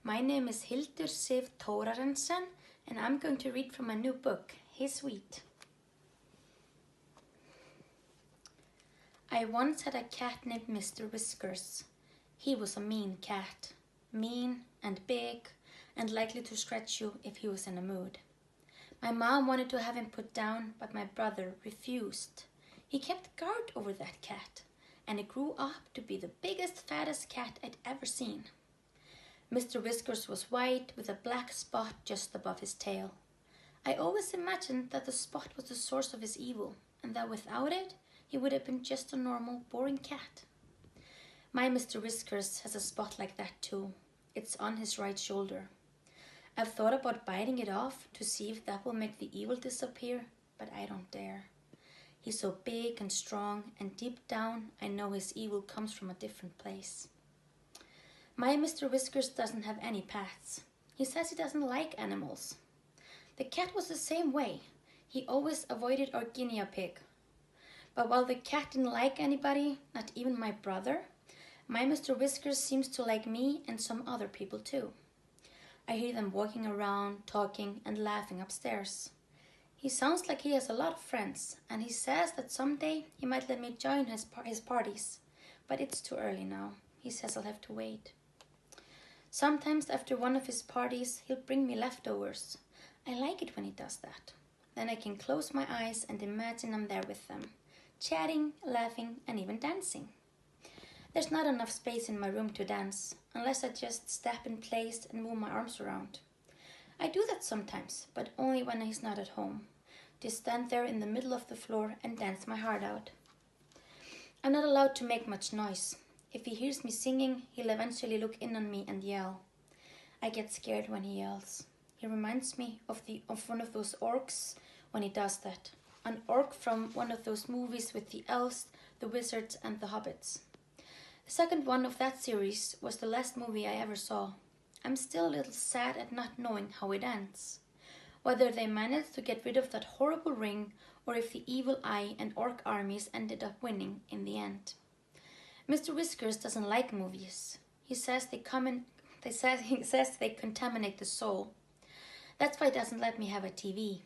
My name is Hildur Sif Thorarensen, and I'm going to read from my new book, His Wheat. I once had a cat named Mr. Whiskers. He was a mean cat, mean and big, and likely to scratch you if he was in a mood. My mom wanted to have him put down, but my brother refused. He kept guard over that cat, and it grew up to be the biggest, fattest cat I'd ever seen. Mr. Whiskers was white with a black spot just above his tail. I always imagined that the spot was the source of his evil, and that without it, he would have been just a normal, boring cat. My Mr. Whiskers has a spot like that too. It's on his right shoulder. I've thought about biting it off to see if that will make the evil disappear, but I don't dare. He's so big and strong, and deep down I know his evil comes from a different place. My Mr. Whiskers doesn't have any pets. He says he doesn't like animals. The cat was the same way. He always avoided our guinea pig. But while the cat didn't like anybody, not even my brother, my Mr. Whiskers seems to like me and some other people too. I hear them walking around, talking and laughing upstairs. He sounds like he has a lot of friends, and he says that someday he might let me join his parties. But it's too early now. He says I'll have to wait. Sometimes after one of his parties, he'll bring me leftovers. I like it when he does that. Then I can close my eyes and imagine I'm there with them, chatting, laughing, and even dancing. There's not enough space in my room to dance, unless I just step in place and move my arms around. I do that sometimes, but only when he's not at home. Just stand there in the middle of the floor and dance my heart out. I'm not allowed to make much noise. If he hears me singing, he'll eventually look in on me and yell. I get scared when he yells. He reminds me of one of those orcs when he does that. An orc from one of those movies with the elves, the wizards, and the hobbits. The second one of that series was the last movie I ever saw. I'm still a little sad at not knowing how it ends. Whether they managed to get rid of that horrible ring, or if the evil eye and orc armies ended up winning in the end. Mr. Whiskers doesn't like movies. He says they contaminate the soul. That's why he doesn't let me have a TV.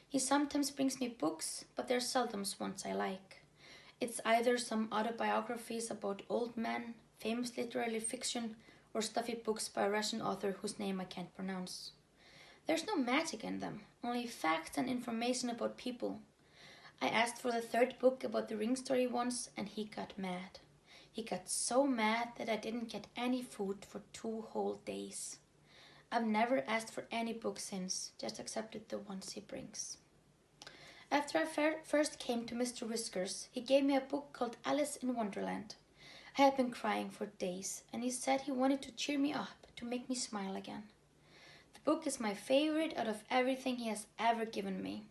He sometimes brings me books, but they're seldom ones I like. It's either some autobiographies about old men, famous literary fiction, or stuffy books by a Russian author whose name I can't pronounce. There's no magic in them, only facts and information about people. I asked for the third book about the ring story once, and he got mad. He got so mad that I didn't get any food for 2 whole days. I've never asked for any book since, just accepted the ones he brings. After I first came to Mr. Whiskers, he gave me a book called Alice in Wonderland. I had been crying for days, and he said he wanted to cheer me up, to make me smile again. The book is my favorite out of everything he has ever given me.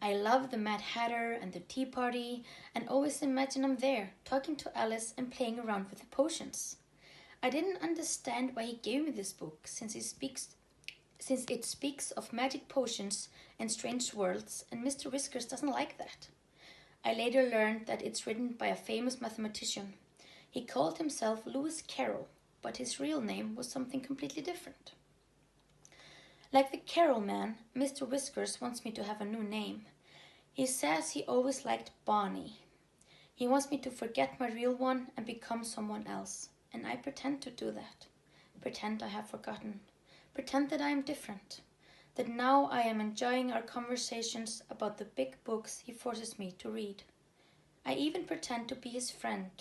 I love the Mad Hatter and the Tea Party, and always imagine I'm there, talking to Alice and playing around with the potions. I didn't understand why he gave me this book, since it speaks of magic potions and strange worlds, and Mr. Whiskers doesn't like that. I later learned that it's written by a famous mathematician. He called himself Lewis Carroll, but his real name was something completely different. Like the Carroll man, Mr. Whiskers wants me to have a new name. He says he always liked Bonnie. He wants me to forget my real one and become someone else, and I pretend to do that. Pretend I have forgotten. Pretend that I am different. That now I am enjoying our conversations about the big books he forces me to read. I even pretend to be his friend,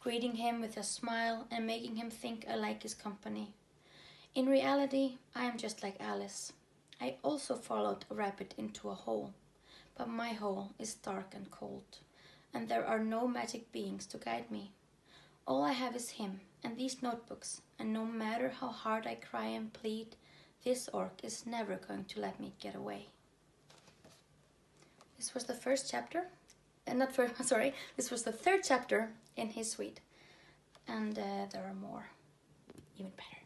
greeting him with a smile and making him think I like his company. In reality, I am just like Alice. I also followed a rabbit into a hole, but my hole is dark and cold, and there are no magic beings to guide me. All I have is him and these notebooks, and no matter how hard I cry and plead, this orc is never going to let me get away. This was the first chapter, this was the third chapter in His Wheat, and there are more, even better.